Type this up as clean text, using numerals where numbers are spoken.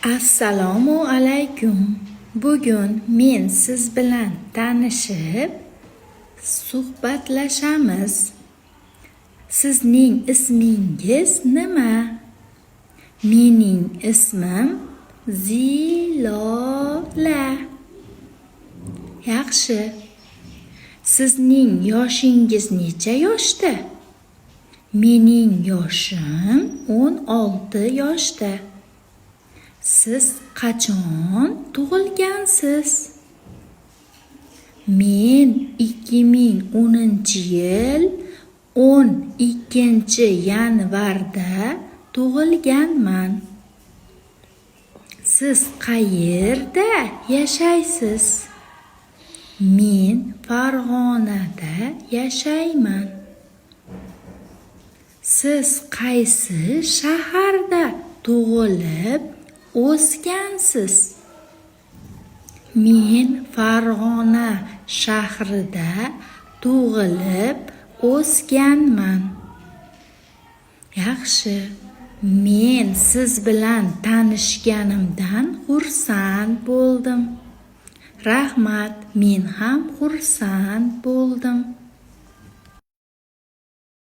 Assalomu alaykum. Bugun men siz bilan tanishib, suhbatlashamiz. Sizning ismingiz nima? Mening ismim Zilola. Yaxshi. Sizning yoshingiz necha yoshda? Mening yoshim 16 yoshda. Siz qachon tug'ilgansiz? Men 2010-yil 12-yanvarda tug'ilganman. Siz qayerda yashaysiz? Men Farg'onada yashayman. Siz qaysi shaharda tug'ilib o'sgansiz? Men Farg'ona shahrida tug'ilib o'sganman. Yaxshi, men siz bilan tanishganimdan xursand bo'ldim. Rahmat, men ham xursand bo'ldim.